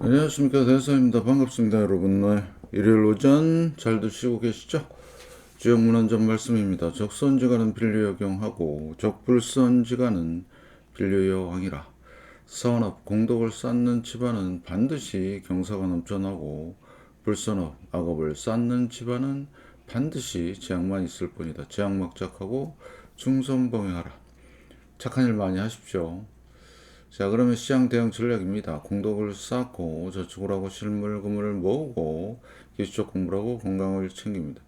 안녕하십니까, 대선입니다. 반갑습니다, 여러분. 네, 일요일 오전 잘들 쉬고 계시죠? 주요 문헌전 말씀입니다. 적선지간은 빌려여경하고 적불선지간은 빌려여왕이라. 사원업 공덕을 쌓는 집안은 반드시 경사가 넘쳐나고 불선업 악업을 쌓는 집안은 반드시 재앙만 있을 뿐이다. 재앙막작하고 중선봉행하라. 착한 일 많이 하십시오. 자, 그러면 시장 대응 전략입니다. 공덕을 쌓고 저축을 하고 실물 금을 모으고 기술적 공부를 하고 건강을 챙깁니다.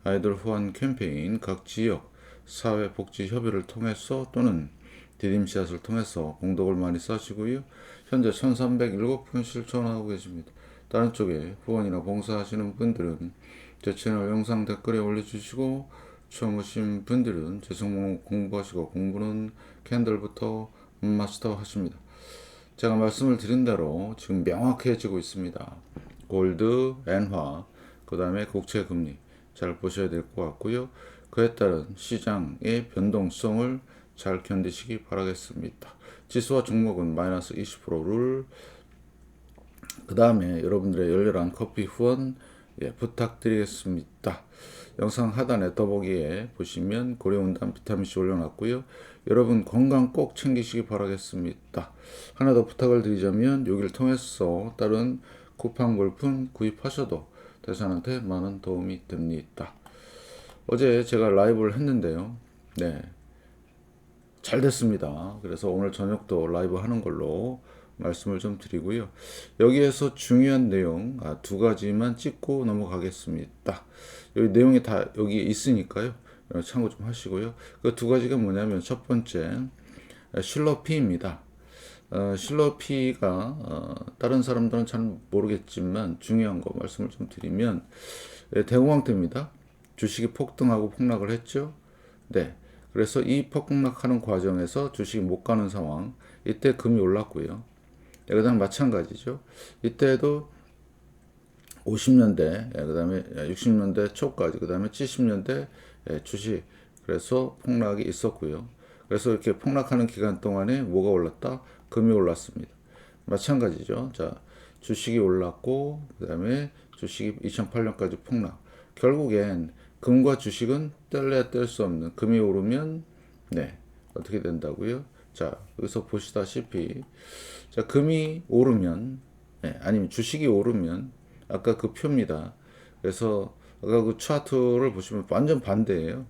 아이들 후원 캠페인 각 지역 사회복지 협의를 통해서 또는 디딤씨앗을 통해서 공덕을 많이 쌓으시고요. 현재 1307분 실천하고 계십니다. 다른 쪽에 후원이나 봉사하시는 분들은 제 채널 영상 댓글에 올려주시고 처음 오신 분들은 제 성공 공부하시고 공부는 캔들부터 마스터 하십니다. 제가 말씀을 드린 대로 지금 명확해지고 있습니다. 골드, 엔화, 그 다음에 국채 금리 잘 보셔야 될 것 같고요. 그에 따른 시장의 변동성을 잘 견디시기 바라겠습니다. 지수와 종목은 마이너스 20%를 그 다음에 여러분들의 열렬한 커피 후원 부탁드리겠습니다. 영상 하단에 더보기에 보시면 고려온단 비타민C 올려놨고요. 여러분 건강 꼭 챙기시기 바라겠습니다. 하나 더 부탁을 드리자면 여기를 통해서 다른 쿠팡 물품 구입하셔도 대산한테 많은 도움이 됩니다. 어제 제가 라이브를 했는데요. 네, 잘 됐습니다. 그래서 오늘 저녁도 라이브 하는 걸로 말씀을 좀 드리고요. 여기에서 중요한 내용 두 가지만 찍고 넘어가겠습니다. 여기 내용이 다 여기 있으니까요. 참고 좀 하시고요. 그 두 가지가 뭐냐면 첫 번째 실러피입니다. 실러피가 다른 사람들은 잘 모르겠지만 중요한 거 말씀을 좀 드리면 대공황 때입니다. 주식이 폭등하고 폭락을 했죠. 네. 그래서 이 폭락하는 과정에서 주식이 못 가는 상황. 이때 금이 올랐고요. 그다음 마찬가지죠. 이때도 50년대, 그다음에 60년대 초까지, 그다음에 70년대 주식 그래서 폭락이 있었고요. 그래서 이렇게 폭락하는 기간 동안에 뭐가 올랐다? 금이 올랐습니다. 마찬가지죠. 자, 주식이 올랐고 그다음에 주식이 2008년까지 폭락. 결국엔 금과 주식은 뗄래야 뗄 수 없는 금이 오르면 네, 어떻게 된다고요? 자, 여기서 보시다시피 자, 금이 오르면 아니면 주식이 오르면 아까 그 표입니다. 그래서 아까 그 차트를 보시면 완전 반대예요.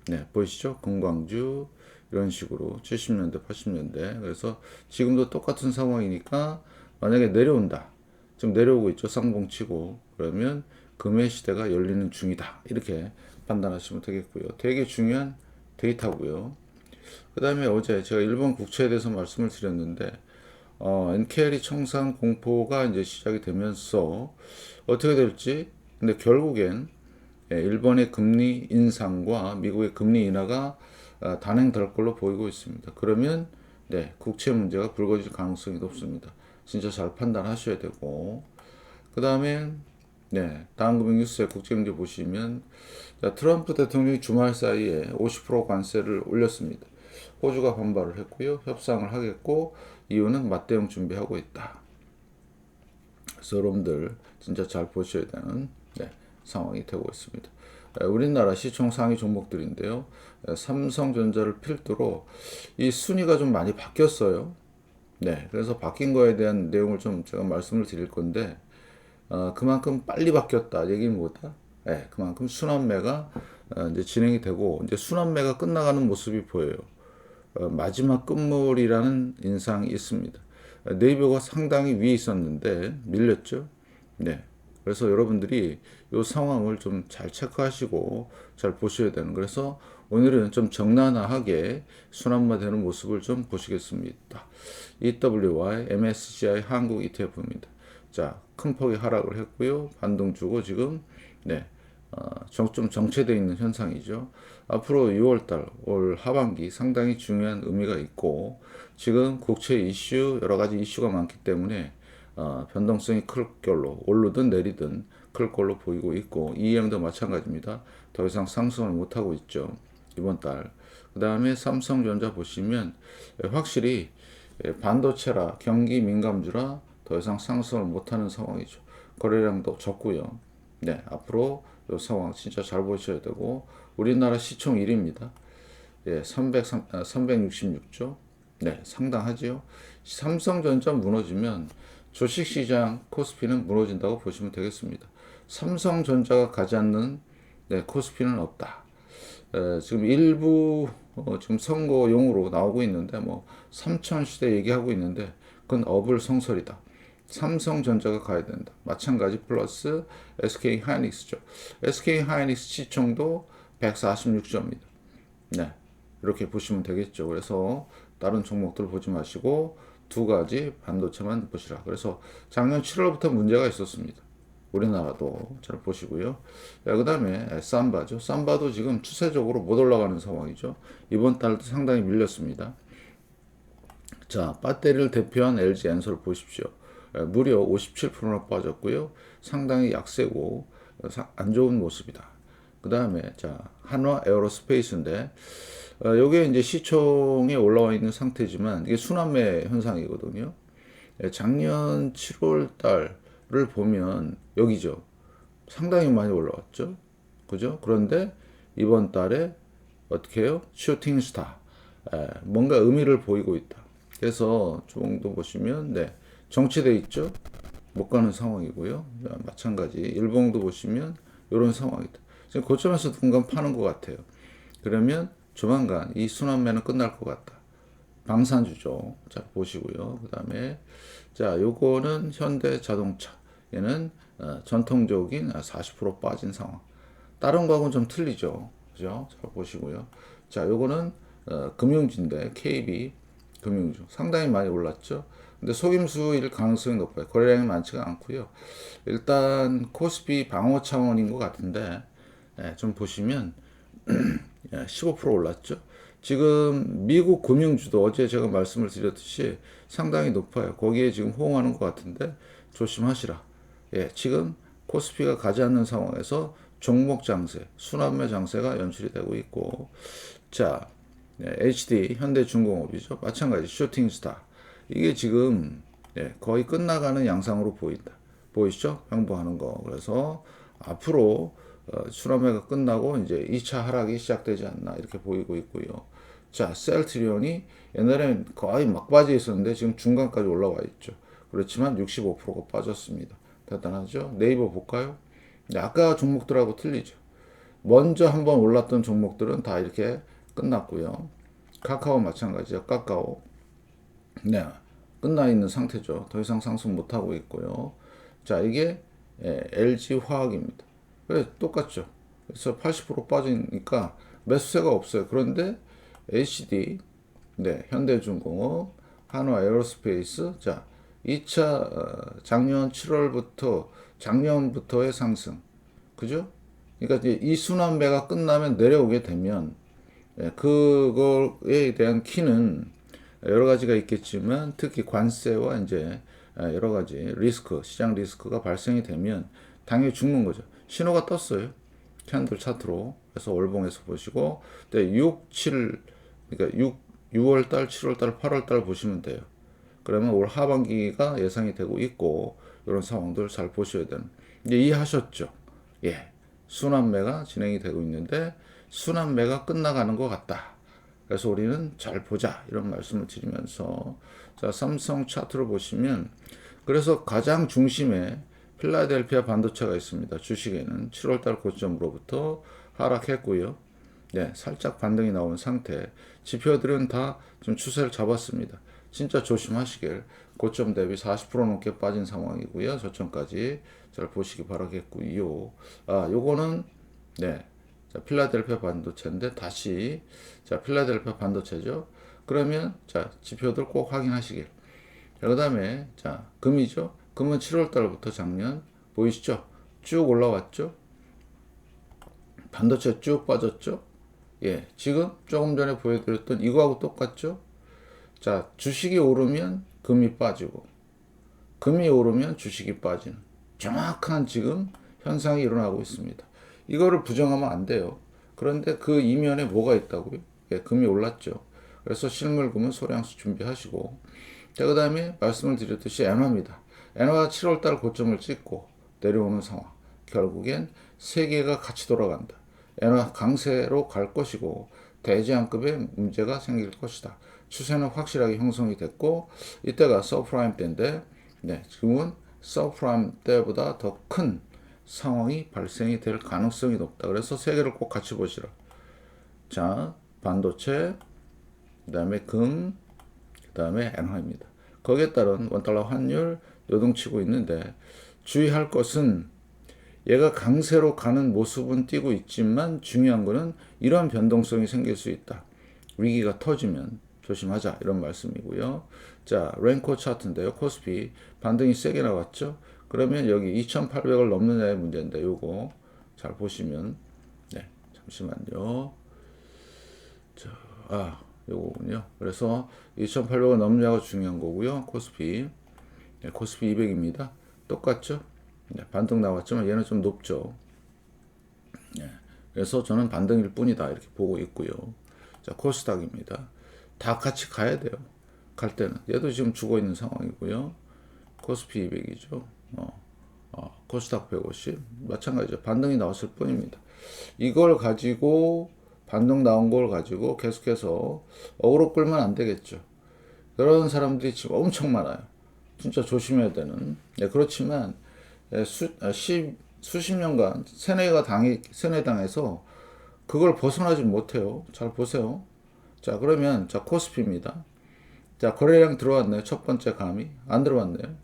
네, 보이시죠? 금광주 이런 식으로 70년대, 80년대. 그래서 지금도 똑같은 상황이니까 만약에 내려온다. 지금 내려오고 있죠. 쌍봉치고. 그러면 금의 시대가 열리는 중이다. 이렇게 판단하시면 되겠고요. 되게 중요한 데이터고요. 그 다음에 어제 제가 일본 국채에 대해서 말씀을 드렸는데 엔켈이 청산 공포가 이제 시작이 되면서 어떻게 될지 근데 결국엔 일본의 금리 인상과 미국의 금리 인하가 단행될 걸로 보이고 있습니다. 그러면 네, 국채 문제가 불거질 가능성이 높습니다. 진짜 잘 판단하셔야 되고 그 다음에 네, 다음 금융 뉴스에 국제경제 보시면 자, 트럼프 대통령이 주말 사이에 50% 관세를 올렸습니다. 호주가 반발을 했고요. 협상을 하겠고 이유는 맞대응 준비하고 있다. 그래서 여러분들 진짜 잘 보셔야 되는 상황이 되고 있습니다. 우리나라 시총 상위 종목들인데요. 삼성전자를 필두로 이 순위가 좀 많이 바뀌었어요. 네, 그래서 바뀐 거에 대한 내용을 좀 제가 말씀을 드릴 건데 그만큼 빨리 바뀌었다. 얘기는 뭐다? 네, 그만큼 순환매가 이제 진행이 되고 이제 순환매가 끝나가는 모습이 보여요. 마지막 끝물이라는 인상이 있습니다. 네이버가 상당히 위에 있었는데 밀렸죠. 네. 그래서 여러분들이 이 상황을 좀 잘 체크하시고 잘 보셔야 되는. 그래서 오늘은 좀 정난하게 순환화되는 모습을 좀 보시겠습니다. EWY, MSCI 한국 ETF입니다. 자, 큰 폭의 하락을 했고요. 반등 주고 지금 좀 정체되어 있는 현상이죠. 앞으로 6월달 올 하반기 상당히 중요한 의미가 있고 지금 국채 이슈 여러 가지 이슈가 많기 때문에 변동성이 클 걸로 오르든 내리든 클 걸로 보이고 있고 EM도 마찬가지입니다. 더 이상 상승을 못하고 있죠. 이번 달. 그 다음에 삼성전자 보시면 확실히 반도체라 경기 민감주라 더 더 이상 상승을 못하는 상황이죠. 거래량도 적고요. 네, 앞으로 이 상황 진짜 잘 보셔야 되고 우리나라 시총 1위입니다. 예, 366조. 네, 상당하지요. 삼성전자 무너지면 주식시장 코스피는 무너진다고 보시면 되겠습니다. 삼성전자가 가지 않는 네, 코스피는 없다. 지금 일부 지금 선거용으로 나오고 있는데 뭐 삼천 시대 얘기하고 있는데 그건 어불성설이다. 삼성전자가 가야 된다. 마찬가지 플러스 SK 하이닉스죠. SK 하이닉스 시총도 146조입니다. 네. 이렇게 보시면 되겠죠. 그래서 다른 종목들 보지 마시고 두 가지 반도체만 보시라. 그래서 작년 7월부터 문제가 있었습니다. 우리나라도 잘 보시고요. 그 다음에 삼바죠. 삼바도 지금 추세적으로 못 올라가는 상황이죠. 이번 달도 상당히 밀렸습니다. 자, 배터리를 대표한 LG 엔솔 보십시오. 무려 57%나 빠졌고요. 상당히 약세고 안 좋은 모습이다. 그 다음에 자, 한화 에어로스페이스인데 요게 이제 시총에 올라와 있는 상태지만 이게 순환매 현상이거든요. 작년 7월 달을 보면 여기죠. 상당히 많이 올라왔죠. 그죠? 그런데 이번 달에 어떻게 해요? 슈팅 스타. 뭔가 의미를 보이고 있다. 그래서 정도 보시면 네. 정체돼 있죠. 못 가는 상황이고요. 마찬가지 일봉도 보시면 이런 상황이다. 지금 고점에서 누군가 파는 것 같아요. 그러면 조만간 이 순환매는 끝날 것 같다. 방산주죠. 자, 보시고요. 그 다음에, 자, 요거는 현대 자동차. 얘는 전통적인 40% 빠진 상황. 다른 거하고는 좀 틀리죠. 그죠? 잘 보시고요. 자, 요거는 금융주인데, KB 금융주. 상당히 많이 올랐죠. 근데 속임수일 가능성이 높아요. 거래량이 많지가 않고요. 일단 코스피 방어 차원인 것 같은데, 좀 보시면 15% 올랐죠. 지금 미국 금융주도 어제 제가 말씀을 드렸듯이 상당히 높아요. 거기에 지금 호응하는 것 같은데 조심하시라. 예, 지금 코스피가 가지 않는 상황에서 종목 장세, 순환매 장세가 연출이 되고 있고, 자, HD 현대중공업이죠. 마찬가지 슈팅스타. 이게 지금 거의 끝나가는 양상으로 보인다. 보이시죠? 횡보하는 거. 그래서 앞으로 순환매가 끝나고 이제 2차 하락이 시작되지 않나 이렇게 보이고 있고요. 자, 셀트리온이 옛날엔 거의 막바지에 있었는데 지금 중간까지 올라와 있죠. 그렇지만 65%가 빠졌습니다. 대단하죠? 네이버 볼까요? 네, 아까 종목들하고 틀리죠. 먼저 한번 올랐던 종목들은 다 이렇게 끝났고요. 카카오 마찬가지죠. 카카오. 네, 끝나 있는 상태죠. 더 이상 상승 못 하고 있고요. 자, 이게 LG 화학입니다. 그래, 똑같죠. 그래서 80% 빠지니까 매수세가 없어요. 그런데 HD, 네, 현대중공업, 한화 에어로스페이스, 자, 2차 작년 7월부터 작년부터의 상승, 그죠? 그러니까 이제 이 순환매가 끝나면 내려오게 되면 그거에 대한 키는 여러 가지가 있겠지만 특히 관세와 이제 여러 가지 리스크, 시장 리스크가 발생이 되면 당연히 죽는 거죠. 신호가 떴어요. 캔들 차트로. 그래서 월봉에서 보시고, 6, 7, 그러니까 6월 달, 7월 달, 8월 달 보시면 돼요. 그러면 올 하반기가 예상이 되고 있고, 이런 상황들 잘 보셔야 되는. 이제 이해하셨죠? 예. 순환매가 진행이 되고 있는데, 순환매가 끝나가는 것 같다. 그래서 우리는 잘 보자. 이런 말씀을 드리면서, 자, 삼성 차트를 보시면, 그래서 가장 중심에 필라델피아 반도체가 있습니다. 주식에는 7월달 고점으로부터 하락했고요. 네, 살짝 반등이 나온 상태. 지표들은 다 좀 추세를 잡았습니다. 진짜 조심하시길. 고점 대비 40% 넘게 빠진 상황이고요. 저점까지 잘 보시기 바라겠고요. 요거는 네, 자, 필라델피아 반도체인데 다시 자, 필라델피아 반도체죠. 그러면 자, 지표들 꼭 확인하시길. 그 다음에 자, 금이죠. 금은 7월 달부터 작년 보이시죠? 쭉 올라왔죠? 반도체 쭉 빠졌죠? 예, 지금 조금 전에 보여드렸던 이거하고 똑같죠? 자, 주식이 오르면 금이 빠지고 금이 오르면 주식이 빠지는 정확한 지금 현상이 일어나고 있습니다. 이거를 부정하면 안 돼요. 그런데 그 이면에 뭐가 있다고요? 예, 금이 올랐죠. 그래서 실물금은 소량수 준비하시고 자, 그 다음에 말씀을 드렸듯이 엔화입니다. 엔화가 7월달 고점을 찍고 내려오는 상황. 결국엔 세계가 같이 돌아간다. 엔화 강세로 갈 것이고 대지양급의 문제가 생길 것이다. 추세는 확실하게 형성이 됐고 이때가 서프라임 때인데 네, 지금은 서프라임 때보다 더 큰 상황이 발생이 될 가능성이 높다. 그래서 세 개를 꼭 같이 보시라. 자, 반도체, 그 다음에 금, 그 다음에 엔화입니다. 거기에 따른 원달러 환율 요동치고 있는데 주의할 것은 얘가 강세로 가는 모습은 띄고 있지만 중요한 거는 이러한 변동성이 생길 수 있다. 위기가 터지면 조심하자 이런 말씀이고요. 자, 랭코 차트인데요. 코스피 반등이 세게 나왔죠. 그러면 여기 2,800을 넘느냐의 문제인데 요거 잘 보시면 네, 잠시만요. 자, 요거군요. 그래서 2,800을 넘느냐가 중요한 거고요. 코스피 네, 코스피 200입니다. 똑같죠? 네, 반등 나왔지만 얘는 좀 높죠. 네, 그래서 저는 반등일 뿐이다 이렇게 보고 있고요. 자, 코스닥입니다. 다 같이 가야 돼요. 갈 때는 얘도 지금 죽어 있는 상황이고요. 코스피 200이죠. 코스닥 150 마찬가지죠. 반등이 나왔을 뿐입니다. 이걸 가지고 반등 나온 걸 가지고 계속해서 어그로 끌면 안 되겠죠. 그런 사람들이 지금 엄청 많아요. 진짜 조심해야 되는. 네, 그렇지만 수십 년간 세뇌당해서 그걸 벗어나지 못해요. 잘 보세요. 자, 그러면 자 코스피입니다. 자, 거래량 들어왔네요. 첫 번째 감이 안 들어왔네요.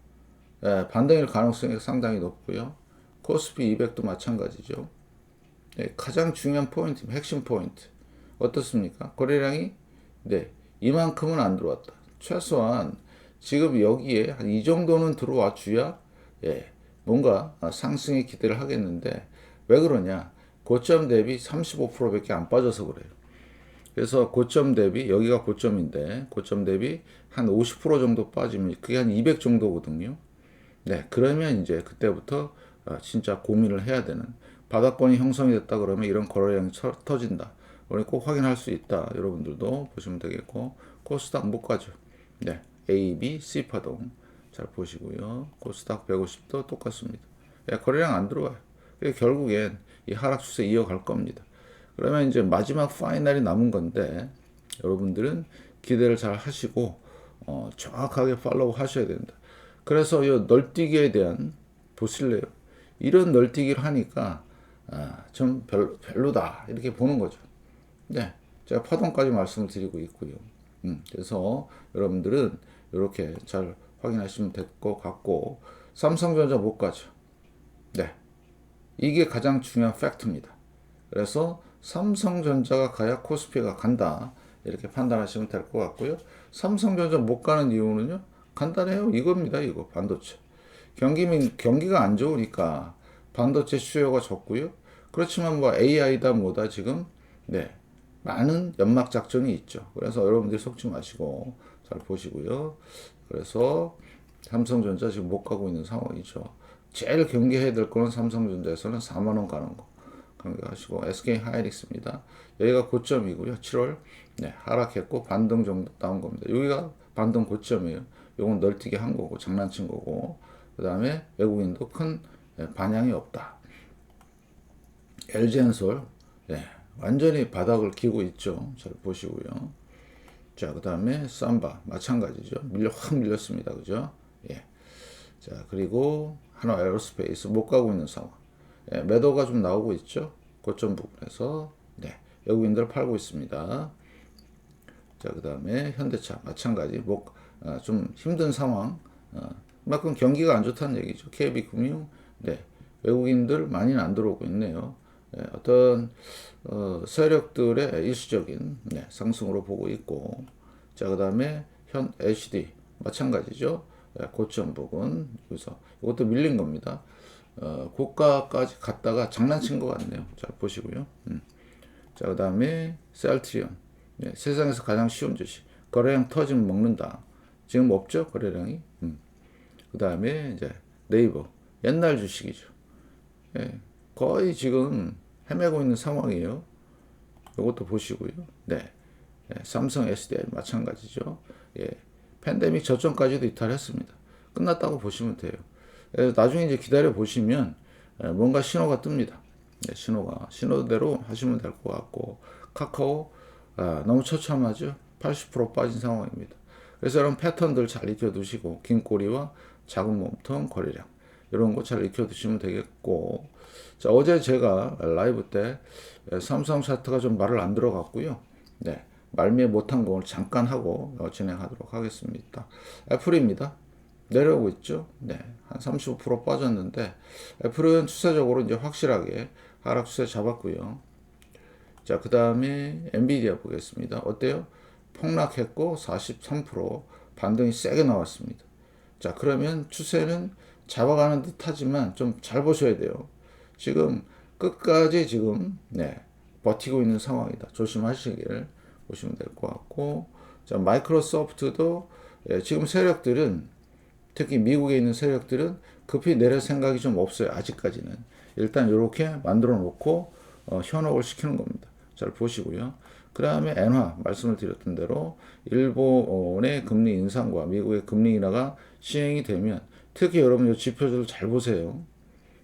예, 반등일 가능성이 상당히 높고요. 코스피 200도 마찬가지죠. 네, 가장 중요한 포인트, 핵심 포인트 어떻습니까? 거래량이 네, 이만큼은 안 들어왔다. 최소한 지금 여기에 한 이 정도는 들어와 줘야 예, 뭔가 상승의 기대를 하겠는데 왜 그러냐? 고점 대비 35%밖에 안 빠져서 그래요. 그래서 고점 대비 여기가 고점인데 고점 대비 한 50% 정도 빠지면 그게 한 200 정도거든요. 네, 그러면 이제 그때부터 진짜 고민을 해야 되는 바닥권이 형성이 됐다 그러면 이런 거래량이 터진다. 우리 꼭 확인할 수 있다. 여러분들도 보시면 되겠고 코스닥 못 가죠. 네, A, B, C 파동 잘 보시고요. 코스닥 150도 똑같습니다. 네, 거래량 안 들어와요. 결국엔 이 하락 추세 이어갈 겁니다. 그러면 이제 마지막 파이널이 남은 건데 여러분들은 기대를 잘 하시고 정확하게 팔로우 하셔야 된다. 그래서 이 널뛰기에 대한 보실래요? 이런 널뛰기를 하니까 좀 별로다 이렇게 보는 거죠. 네, 제가 파동까지 말씀을 드리고 있고요. 그래서 여러분들은 이렇게 잘 확인하시면 될 것 같고 삼성전자 못 가죠. 네, 이게 가장 중요한 팩트입니다. 그래서 삼성전자가 가야 코스피가 간다 이렇게 판단하시면 될 것 같고요. 삼성전자 못 가는 이유는요 간단해요. 이겁니다. 이거 반도체 경기가 안 좋으니까 반도체 수요가 적고요. 그렇지만 뭐 AI다 뭐다 지금 네 많은 연막 작전이 있죠. 그래서 여러분들이 속지 마시고 잘 보시고요. 그래서 삼성전자 지금 못 가고 있는 상황이죠. 제일 경계해야 될 거는 삼성전자에서는 4만 원 가는 거 경계하시고 SK 하이닉스입니다. 여기가 고점이고요. 7월 네, 하락했고 반등 정도 나온 겁니다. 여기가 반등 고점이에요. 요건 널뛰기 한 거고 장난친 거고 그 다음에 외국인도 큰 반향이 없다. LG엔솔 네, 완전히 바닥을 기고 있죠. 잘 보시고요. 자, 그 다음에 삼바 마찬가지죠. 확 밀렸습니다. 그죠? 예. 자, 그리고 하나 에어로스페이스 못 가고 있는 상황. 예, 매도가 좀 나오고 있죠. 고점 부분에서 네, 외국인들 팔고 있습니다. 자, 그 다음에 현대차 마찬가지 좀 힘든 상황. 그만큼 경기가 안 좋다는 얘기죠. KB금융 네, 외국인들 많이는 안 들어오고 있네요. 네, 어떤 세력들의 일시적인 네, 상승으로 보고 있고 자, 그 다음에 HD 마찬가지죠. 네, 고점 부분 여기서 이것도 밀린 겁니다. 고가까지 갔다가 장난친 것 같네요. 잘 보시고요. 자, 그 다음에 셀트리온 네, 세상에서 가장 쉬운 주식 거래량 터지면 먹는다. 지금 없죠 거래량이. 그 다음에 이제 네이버 옛날 주식이죠. 예, 거의 지금 헤매고 있는 상황이에요. 이것도 보시고요. 네, 예, 삼성 SDI 마찬가지죠. 예, 팬데믹 저점까지도 이탈했습니다. 끝났다고 보시면 돼요. 나중에 이제 기다려 보시면 뭔가 신호가 뜹니다. 신호대로 하시면 될 것 같고, 카카오 너무 처참하죠. 80% 빠진 상황입니다. 그래서 이런 패턴들 잘 익혀두시고, 긴 꼬리와 작은 몸통 거래량 이런 거 잘 익혀두시면 되겠고, 자, 어제 제가 라이브 때 삼성 차트가 좀 말을 안 들어갔고요. 네, 말미에 못한 걸 잠깐 하고 진행하도록 하겠습니다. 애플입니다. 내려오고 있죠. 네, 한 35% 빠졌는데 애플은 추세적으로 이제 확실하게 하락 추세 잡았고요. 자, 그 다음에 엔비디아 보겠습니다. 어때요? 폭락했고 43% 반등이 세게 나왔습니다. 자, 그러면 추세는 잡아가는 듯 하지만 좀 잘 보셔야 돼요. 지금 끝까지 지금 버티고 있는 상황이다. 조심하시길 보시면 될 것 같고, 자, 마이크로소프트도 지금 세력들은, 특히 미국에 있는 세력들은 급히 내릴 생각이 좀 없어요. 아직까지는. 일단 이렇게 만들어 놓고 현혹을 시키는 겁니다. 잘 보시고요. 그 다음에 엔화 말씀을 드렸던 대로 일본의 금리 인상과 미국의 금리 인하가 시행이 되면, 특히 여러분 이 지표들을 잘 보세요.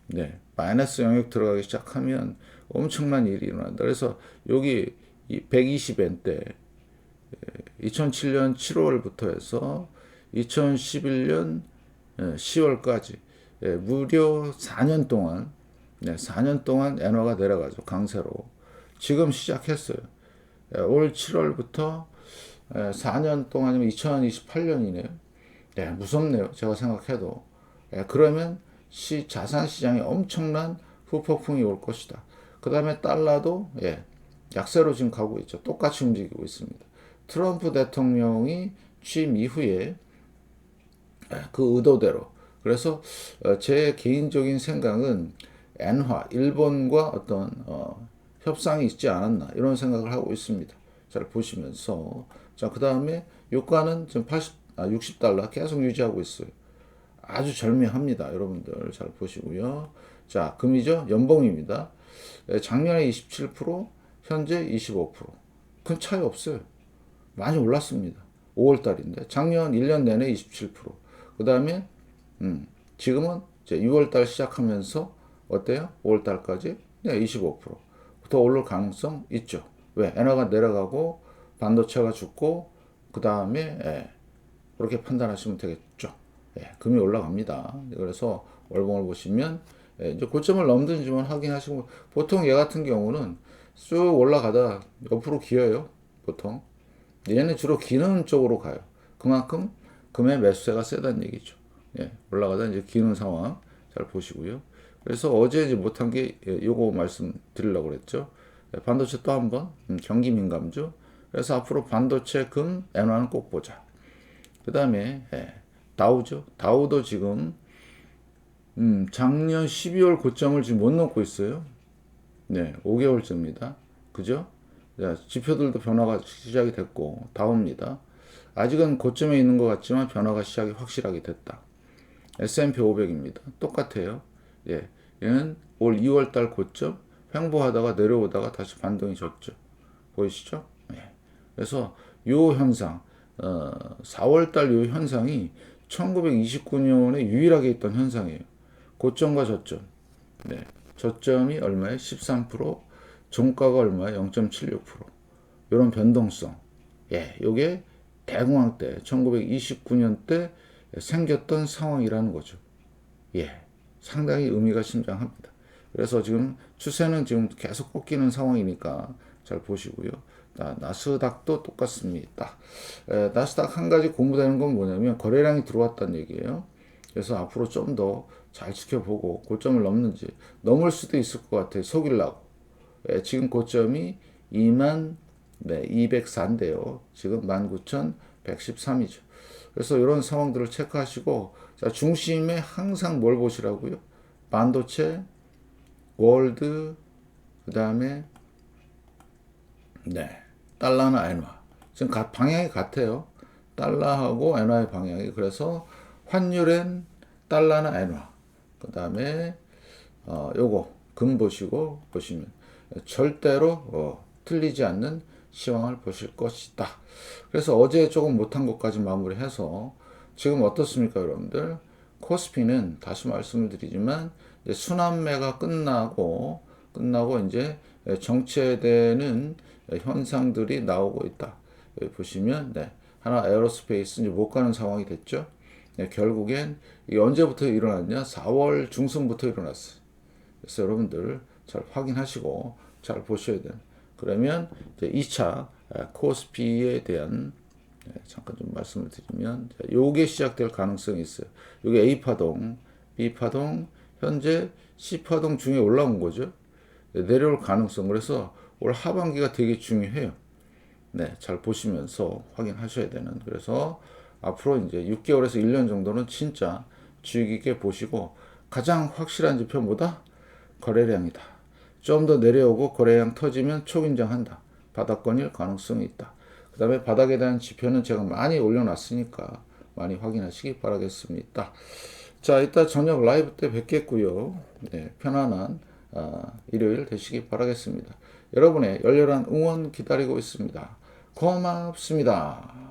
네, 마이너스 영역 들어가기 시작하면 엄청난 일이 일어난다. 그래서 여기 120엔대 2007년 7월부터 해서 2011년 10월까지 무려 4년 동안 4년 동안 엔화가 내려가죠. 강세로. 지금 시작했어요. 올 7월부터 4년 동안이면 2028년이네요. 네, 무섭네요. 제가 생각해도. 그러면 자산 시장에 엄청난 후폭풍이 올 것이다. 그 다음에 달러도 약세로 지금 가고 있죠. 똑같이 움직이고 있습니다. 트럼프 대통령이 취임 이후에 그 의도대로. 그래서 제 개인적인 생각은 엔화, 일본과 어떤 협상이 있지 않았나 이런 생각을 하고 있습니다. 잘 보시면서, 자, 그 다음에 유가는 지금 60달러 계속 유지하고 있어요. 아주 절묘합니다. 여러분들 잘 보시고요. 자, 금이죠. 연봉입니다. 작년에 27%, 현재 25%. 큰 차이 없어요. 많이 올랐습니다. 5월달인데 작년 1년 내내 27%. 그 다음에 지금은 이제 6월달 시작하면서 어때요? 5월달까지 25%. 더 오를 가능성 있죠. 왜? 엔화가 내려가고 반도체가 죽고 그 다음에 그렇게 판단하시면 되겠죠. 금이 올라갑니다. 그래서 월봉을 보시면 이제 고점을 넘든지만 확인하시고, 보통 얘 같은 경우는 쭉 올라가다 옆으로 기어요. 보통 얘는 주로 기는 쪽으로 가요. 그만큼 금의 매수세가 세다는 얘기죠. 올라가다 이제 기는 상황 잘 보시고요. 그래서 어제 이제 못한 게 요거 말씀드리려고 그랬죠. 반도체 또 한번 경기 민감주. 그래서 앞으로 반도체, 금, 엔화는 꼭 보자. 그 다음에 다우죠. 다우도 지금 작년 12월 고점을 지금 못 넘고 있어요. 5개월째입니다. 그죠? 자, 지표들도 변화가 시작이 됐고 다우입니다. 아직은 고점에 있는 것 같지만 변화가 시작이 확실하게 됐다. S&P 500입니다. 똑같아요. 얘는 올 2월달 고점 횡보하다가 내려오다가 다시 반등이 줬죠. 보이시죠? 그래서 요 현상, 4월달 요 현상이 1929년에 유일하게 있던 현상이에요. 고점과 저점. 저점이 얼마에? 13%, 종가가 얼마에? 0.76%. 이런 변동성. 요게 대공황 때, 1929년 때 생겼던 상황이라는 거죠. 상당히 의미가 심장합니다. 그래서 지금 추세는 지금 계속 꺾이는 상황이니까 잘 보시고요. 나스닥도 똑같습니다. 나스닥 한 가지 공부되는 건 뭐냐면 거래량이 들어왔다는 얘기예요. 그래서 앞으로 좀 더 잘 지켜보고 고점을 넘는지, 넘을 수도 있을 것 같아요. 속이려고. 지금 고점이 2204인데요. 지금 19,113이죠. 그래서 이런 상황들을 체크하시고, 자, 중심에 항상 뭘 보시라고요? 반도체, 골드, 그 다음에 달러나 엔화. 지금 방향이 같아요. 달러하고 엔화의 방향이. 그래서 환율엔 달러나 엔화. 그 다음에 요거 금 보시면 절대로 틀리지 않는 시황을 보실 것이다. 그래서 어제 조금 못한 것까지 마무리해서 지금 어떻습니까, 여러분들? 코스피는 다시 말씀을 드리지만 이제 순환매가 끝나고 이제 정체되는 현상들이 나오고 있다. 여기 보시면 네, 하나 에어로스페이스 이제 못 가는 상황이 됐죠. 네, 결국엔 이게 언제부터 일어났냐? 4월 중순부터 일어났어요. 그래서 여러분들 잘 확인하시고 잘 보셔야 돼요. 그러면 이제 2차 코스피에 대한 잠깐 좀 말씀을 드리면 요게 시작될 가능성이 있어요. 요게 A파동, B파동, 현재 C파동 중에 올라온 거죠. 내려올 가능성. 그래서 올 하반기가 되게 중요해요. 네, 잘 보시면서 확인하셔야 되는. 그래서 앞으로 이제 6개월에서 1년 정도는 진짜 주의 깊게 보시고 가장 확실한 지표 뭐다? 거래량이다. 좀 더 내려오고 거래량 터지면 초긴장한다. 바닥권일 가능성이 있다. 그 다음에 바닥에 대한 지표는 제가 많이 올려놨으니까 많이 확인하시기 바라겠습니다. 자, 이따 저녁 라이브 때 뵙겠고요. 네, 편안한 일요일 되시기 바라겠습니다. 여러분의 열렬한 응원 기다리고 있습니다. 고맙습니다.